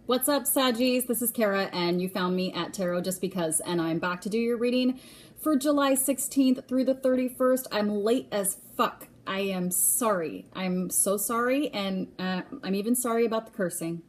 What's up, Saggies? This is Kara, and you found me at Tarot Just Because, and I'm back to do your reading for July 16th through the 31st. I'm late as fuck. I am sorry. I'm so sorry, and I'm even sorry about the cursing.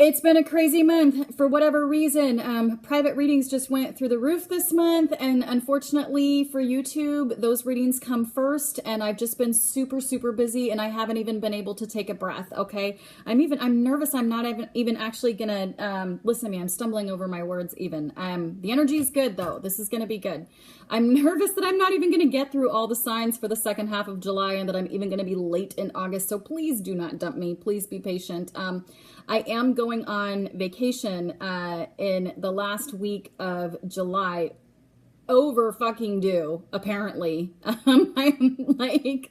It's been a crazy month for whatever reason. Private readings just went through the roof this month, and unfortunately for YouTube, those readings come first, and I've just been super, super busy, and I haven't even been able to take a breath, okay? I'm nervous. I'm not even actually gonna, listen to me, I'm stumbling over my words even. The energy is good, though. This is gonna be good. I'm nervous that I'm not even gonna get through all the signs for the second half of July, and that I'm even gonna be late in August, so please do not dump me. Please be patient. I am going on vacation in the last week of July. Over fucking due, apparently. I'm like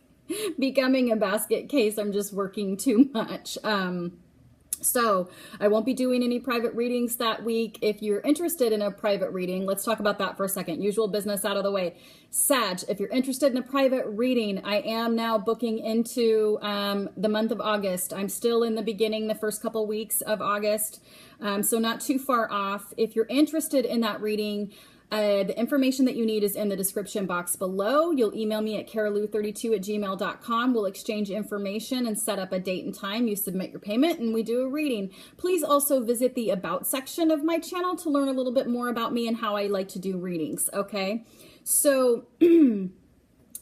becoming a basket case. I'm just working too much. So I won't be doing any private readings that week. If you're interested in a private reading, let's talk about that for a second. Usual business out of the way. Sag, if you're interested in a private reading, I am now booking into the month of August. I'm still in the beginning, the first couple weeks of August, so not too far off. If you're interested in that reading, the information that you need is in the description box below. You'll email me at carolou32@gmail.com. We'll exchange information and set up a date and time. You submit your payment and we do a reading. Please also visit the About section of my channel to learn a little bit more about me and how I like to do readings, okay? So,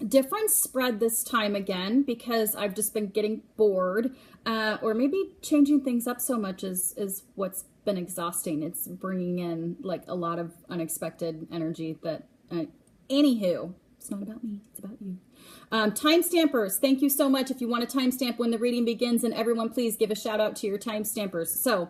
different spread this time again because I've just been getting bored, or maybe changing things up so much is what's been exhausting. It's bringing in like a lot of unexpected energy that anywho, it's not about me, it's about you. Timestampers, thank you so much. If you want a timestamp when the reading begins, and everyone please give a shout out to your timestampers. So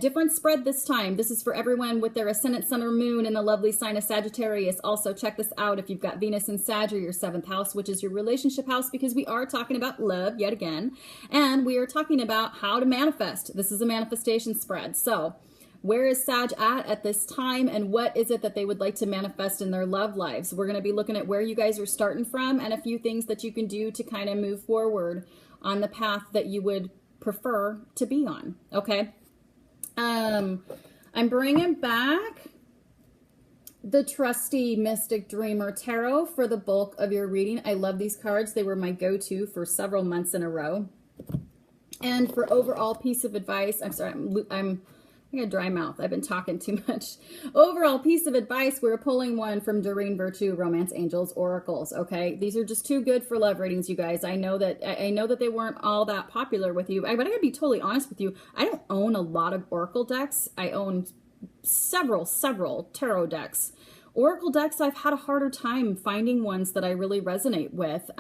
different spread this time. This is for everyone with their ascendant, sun, or moon in the lovely sign of Sagittarius. Also, check this out if you've got Venus in Sag or your 7th house, which is your relationship house, because we are talking about love yet again. And we are talking about how to manifest. This is a manifestation spread. So where is Sag at this time, and what is it that they would like to manifest in their love lives? We're going to be looking at where you guys are starting from and a few things that you can do to kind of move forward on the path that you would prefer to be on. Okay. I'm bringing back the trusty Mystic Dreamer Tarot for the bulk of your reading. I love these cards. They were my go-to for several months in a row. And for overall piece of advice, I'm sorry, I got a dry mouth. I've been talking too much. Overall piece of advice, we're pulling one from Doreen Virtue, Romance Angels, Oracles. Okay, these are just too good for love readings, you guys. I know that they weren't all that popular with you, but I gotta be totally honest with you. I don't own a lot of Oracle decks. I own several tarot decks. Oracle decks, I've had a harder time finding ones that I really resonate with.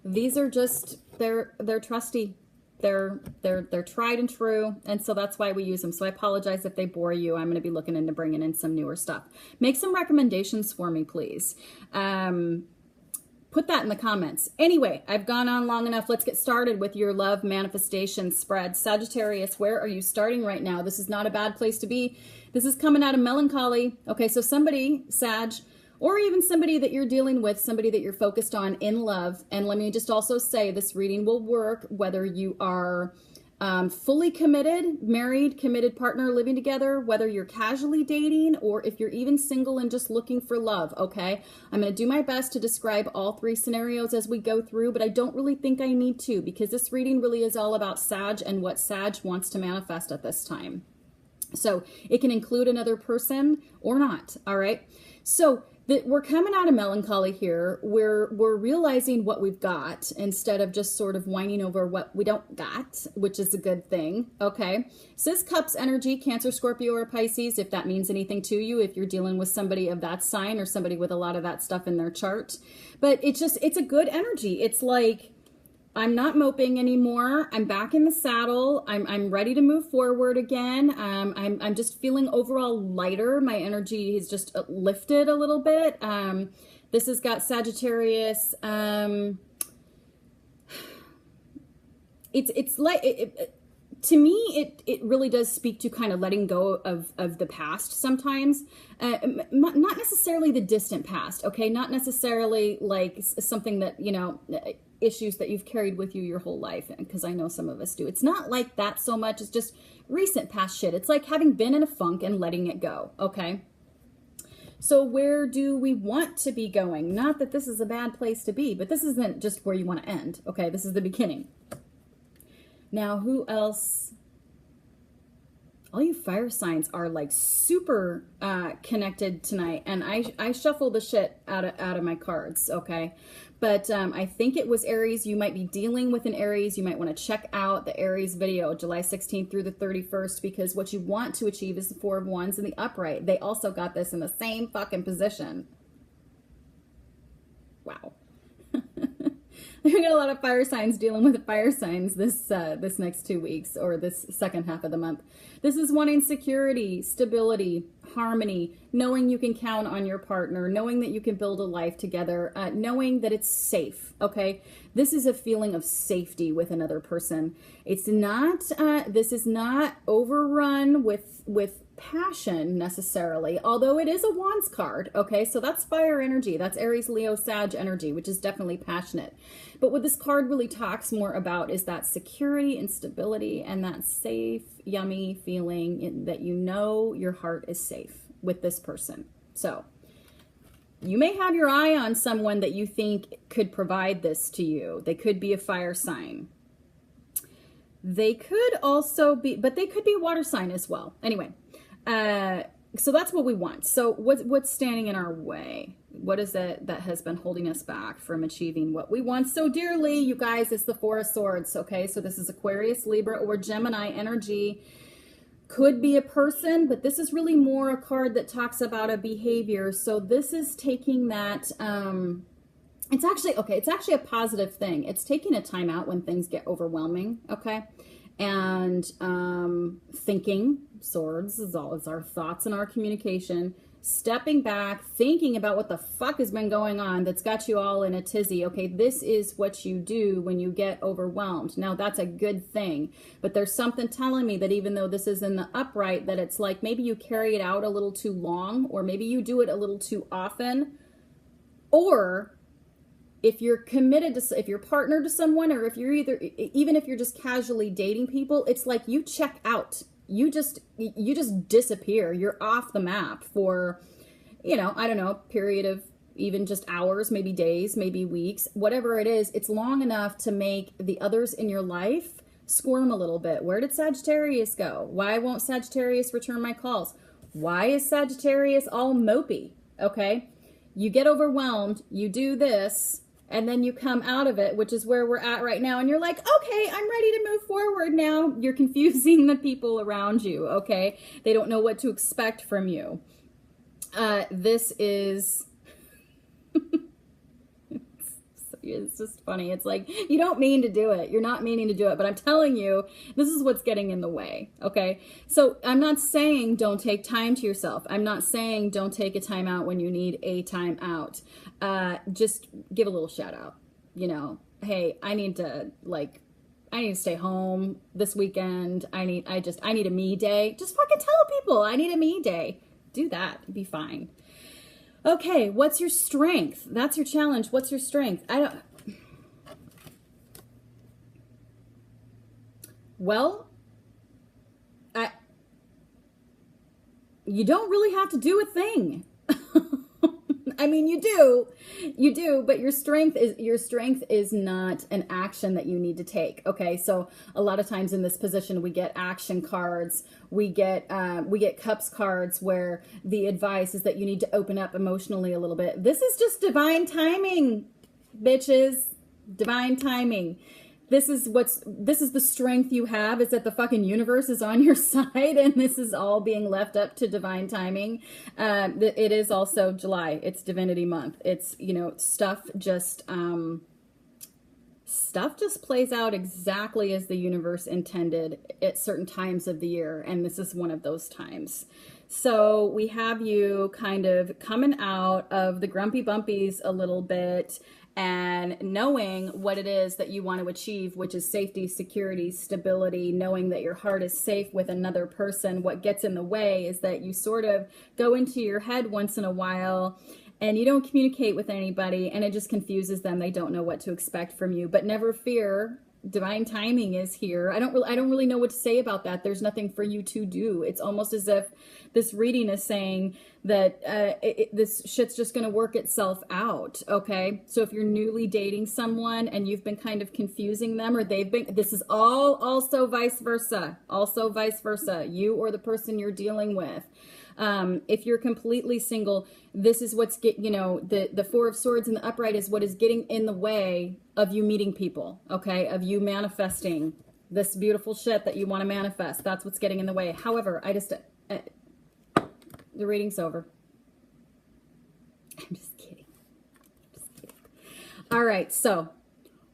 These are just they're trusty. They're tried and true, and so that's why we use them. So I apologize if they bore you. I'm going to be looking into bringing in some newer stuff. Make some recommendations for me, please. Put that in the comments. Anyway, I've gone on long enough. Let's get started with your love manifestation spread. Sagittarius, where are you starting right now? This is not a bad place to be. This is coming out of melancholy. Okay, so somebody, Sag, or even somebody that you're dealing with, somebody that you're focused on in love. And let me just also say this reading will work whether you are fully committed, married, committed partner living together, whether you're casually dating, or if you're even single and just looking for love, okay? I'm going to do my best to describe all three scenarios as we go through, but I don't really think I need to, because this reading really is all about Sag and what Sag wants to manifest at this time. So it can include another person or not, all right? So we're coming out of melancholy here. We're realizing what we've got instead of just sort of whining over what we don't got, which is a good thing. Okay. Sis Cups energy, Cancer, Scorpio, or Pisces, if that means anything to you, if you're dealing with somebody of that sign or somebody with a lot of that stuff in their chart. But it's a good energy. It's like, I'm not moping anymore. I'm back in the saddle. I'm ready to move forward again. I'm just feeling overall lighter. My energy has just lifted a little bit. This has got Sagittarius. It's like to me, it really does speak to kind of letting go of the past sometimes. Not necessarily the distant past, okay? Not necessarily like something that, you know, issues that you've carried with you your whole life, because I know some of us do. It's not like that so much. It's just recent past shit. It's like having been in a funk and letting it go, okay? So where do we want to be going? Not that this is a bad place to be, but this isn't just where you want to end, okay? This is the beginning. Now, who else? All you fire signs are like super connected tonight, and I shuffle the shit out of my cards, okay? But I think it was Aries. You might be dealing with an Aries. You might want to check out the Aries video, July 16th through the 31st, because what you want to achieve is the Four of Wands and the upright. They also got this in the same fucking position. Wow. We got a lot of fire signs dealing with the fire signs this next 2 weeks, or this second half of the month. This is wanting security, stability, harmony, knowing you can count on your partner, knowing that you can build a life together, knowing that it's safe, okay? This is a feeling of safety with another person. It's not, this is not overrun with passion necessarily, although it is a Wands card, okay? So that's fire energy. That's Aries, Leo, Sag energy, which is definitely passionate. But what this card really talks more about is that security and stability and that safe, yummy feeling that you know your heart is safe with this person. So you may have your eye on someone that you think could provide this to you. They could be a fire sign. They could also be, but they could be a water sign as well. Anyway, so that's what we want. So what's standing in our way? What is it that has been holding us back from achieving what we want so dearly? You guys, it's the Four of Swords, okay? So this is Aquarius, Libra, or Gemini energy. Could be a person, but this is really more a card that talks about a behavior. So this is taking that, it's actually a positive thing. It's taking a time out when things get overwhelming, okay? And thinking, swords is our thoughts and our communication, stepping back, thinking about what the fuck has been going on that's got you all in a tizzy. Okay, this is what you do when you get overwhelmed. Now, that's a good thing, but there's something telling me that even though this is in the upright, that it's like maybe you carry it out a little too long, or maybe you do it a little too often, or if you're committed to, if you're partnered to someone, or if you're even if you're just casually dating people, it's like you check out. You just disappear. You're off the map for, I don't know, a period of even just hours, maybe days, maybe weeks, whatever it is. It's long enough to make the others in your life squirm a little bit. Where did Sagittarius go? Why won't Sagittarius return my calls? Why is Sagittarius all mopey? Okay. You get overwhelmed, you do this, and then you come out of it, which is where we're at right now. And you're like, okay, I'm ready to move forward now. You're confusing the people around you, okay? They don't know what to expect from you. This is, it's just funny. It's like, you don't mean to do it. You're not meaning to do it, but I'm telling you, this is what's getting in the way, okay? So I'm not saying don't take time to yourself. I'm not saying don't take a time out when you need a time out. Just give a little shout out, hey, I need to stay home this weekend. I need a me day. Just fucking tell people I need a me day. Do that. Be fine. Okay. What's your strength? That's your challenge. What's your strength? You don't really have to do a thing. I mean, you do, but your strength is not an action that you need to take. Okay. So a lot of times in this position, we get action cards, we get cups cards where the advice is that you need to open up emotionally a little bit. This is just divine timing, bitches. Divine timing. This is the strength you have, is that the fucking universe is on your side, and this is all being left up to divine timing. It is also July. It's Divinity Month. It's, stuff just plays out exactly as the universe intended at certain times of the year, and this is one of those times. So we have you kind of coming out of the grumpy bumpies a little bit, and knowing what it is that you want to achieve, which is safety, security, stability, knowing that your heart is safe with another person. What gets in the way is that you sort of go into your head once in a while and you don't communicate with anybody, and it just confuses them. They don't know what to expect from you. But never fear, divine timing is here. I don't really know what to say about that. There's nothing for you to do. It's almost as if this reading is saying that this shit's just going to work itself out. Okay. So if you're newly dating someone and you've been kind of confusing them, or they've been, this is all also vice versa, you or the person you're dealing with. If you're completely single, this is what's the Four of Swords in the upright is what is getting in the way of you meeting people, okay? Of you manifesting this beautiful shit that you want to manifest. That's what's getting in the way. However, the reading's over. I'm just kidding. All right, so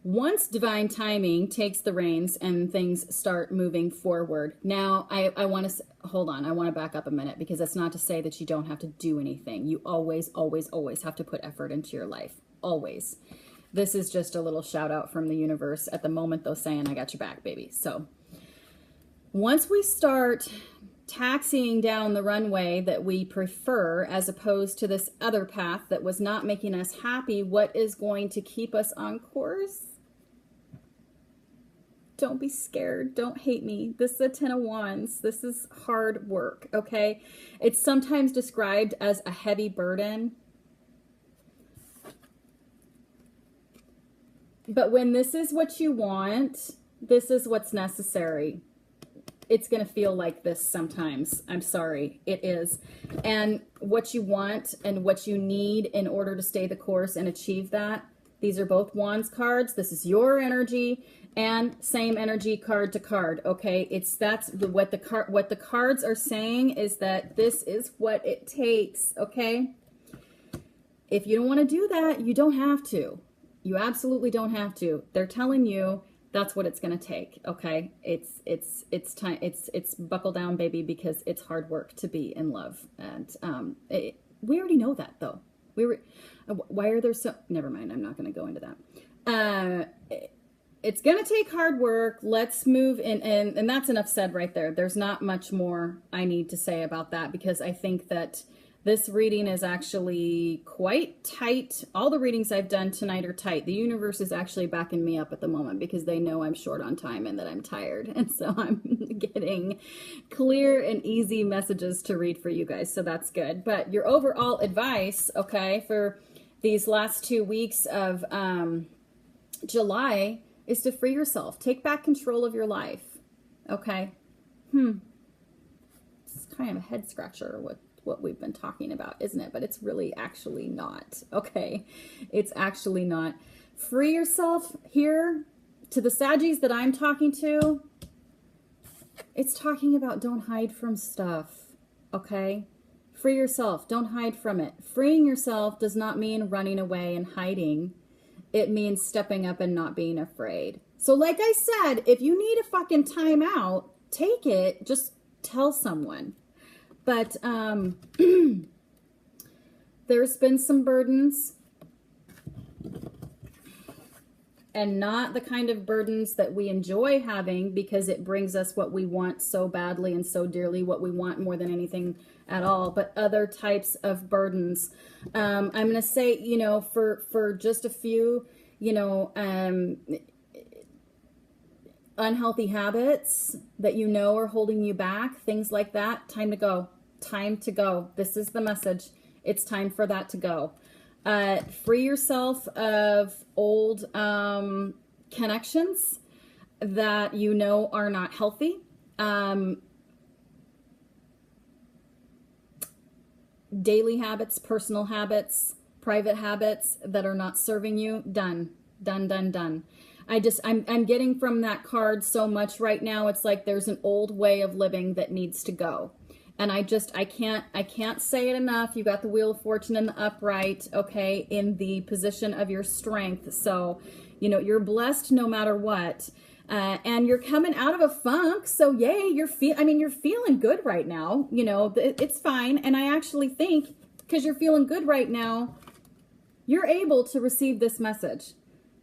once divine timing takes the reins and things start moving forward, now I want to hold on. I want to back up a minute, because that's not to say that you don't have to do anything. You always, always, always have to put effort into your life. Always. This is just a little shout out from the universe at the moment, though, saying I got your back, baby. So once we start taxiing down the runway that we prefer, as opposed to this other path that was not making us happy, what is going to keep us on course? Don't be scared. Don't hate me. This is a 10 of Wands. This is hard work, okay? It's sometimes described as a heavy burden. But when this is what you want, this is what's necessary. It's going to feel like this sometimes. I'm sorry. It is. And what you want and what you need in order to stay the course and achieve that, these are both Wands cards. This is your energy. And same energy card to card, okay? What the cards are saying is that this is what it takes, okay? If you don't want to do that, you don't have to. You absolutely don't have to. They're telling you that's what it's going to take, okay? It's time. It's buckle down, baby, because it's hard work to be in love, and we already know that, though. Why are there so? Never mind. I'm not going to go into that. It's going to take hard work. Let's move in. And that's enough said right there. There's not much more I need to say about that, because I think that this reading is actually quite tight. All the readings I've done tonight are tight. The universe is actually backing me up at the moment, because they know I'm short on time and that I'm tired. And so I'm getting clear and easy messages to read for you guys. So that's good. But your overall advice, okay, for these last 2 weeks of July is to free yourself. Take back control of your life. Okay? It's kind of a head scratcher with what we've been talking about, isn't it? But it's really actually not. Okay? It's actually not. Free yourself here. To the Saggies that I'm talking to, it's talking about don't hide from stuff. Okay? Free yourself. Don't hide from it. Freeing yourself does not mean running away and hiding. It means stepping up and not being afraid. So like I said, if you need a fucking timeout, take it. Just tell someone. But there's been some burdens, and not the kind of burdens that we enjoy having, because it brings us what we want so badly and so dearly, what we want more than anything at all, but other types of burdens. I'm going to say, for just a few, unhealthy habits that are holding you back, things like that, time to go. Time to go. This is the message. It's time for that to go. Free yourself of old connections that are not healthy. Daily habits, personal habits, private habits that are not serving you. Done. I'm getting from that card so much right now. It's like there's an old way of living that needs to go. And I can't say it enough. You got the Wheel of Fortune in the upright, okay, in the position of your strength. So, you're blessed no matter what. And you're coming out of a funk. So yay, you're feeling good right now. It's fine. And I actually think because you're feeling good right now, you're able to receive this message.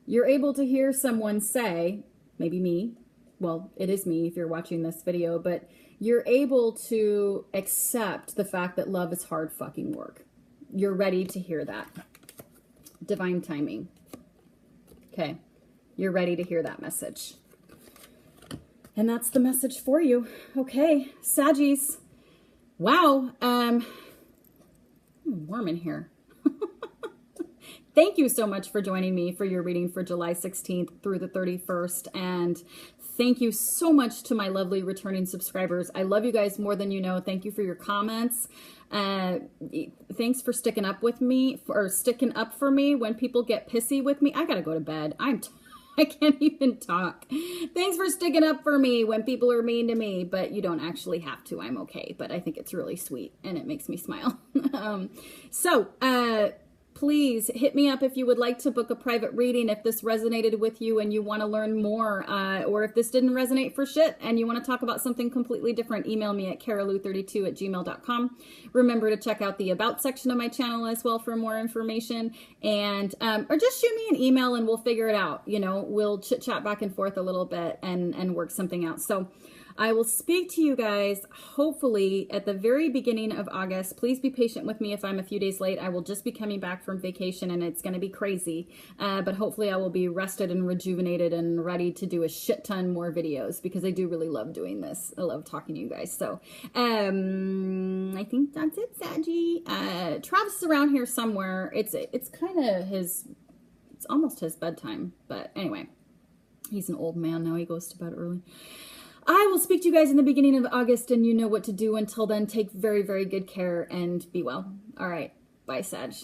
You're able to hear someone say, maybe me, well, it is me if you're watching this video, but you're able to accept the fact that love is hard fucking work. you're ready to hear that. Divine timing. Okay. You're ready to hear that message. And that's the message for you. Okay, Saggies. Wow. Warm in here. Thank you so much for joining me for your reading for July 16th through the 31st. And thank you so much to my lovely returning subscribers. I love you guys more than you know. Thank you for your comments. Thanks for sticking up with me, or sticking up for me when people get pissy with me. I gotta go to bed. I can't even talk. Thanks for sticking up for me when people are mean to me, but you don't actually have to. I'm okay, but I think it's really sweet and it makes me smile. Please hit me up if you would like to book a private reading, if this resonated with you and you want to learn more, or if this didn't resonate for shit and you want to talk about something completely different. Email me at carolou32@gmail.com. Remember to check out the about section of my channel as well for more information, and or just shoot me an email and we'll figure it out. You know, we'll chit chat back and forth a little bit and work something out. So I will speak to you guys hopefully at the very beginning of August. Please be patient with me if I'm a few days late. I will just be coming back from vacation and it's going to be crazy. But hopefully I will be rested and rejuvenated and ready to do a shit ton more videos, because I do really love doing this. I love talking to you guys. So I think that's it, Saggy. Travis is around here somewhere. It's kind of it's almost his bedtime. But anyway, he's an old man now. He goes to bed early. I will speak to you guys in the beginning of August, and you know what to do. Until then, take very, very good care and be well. All right. Bye, Sag.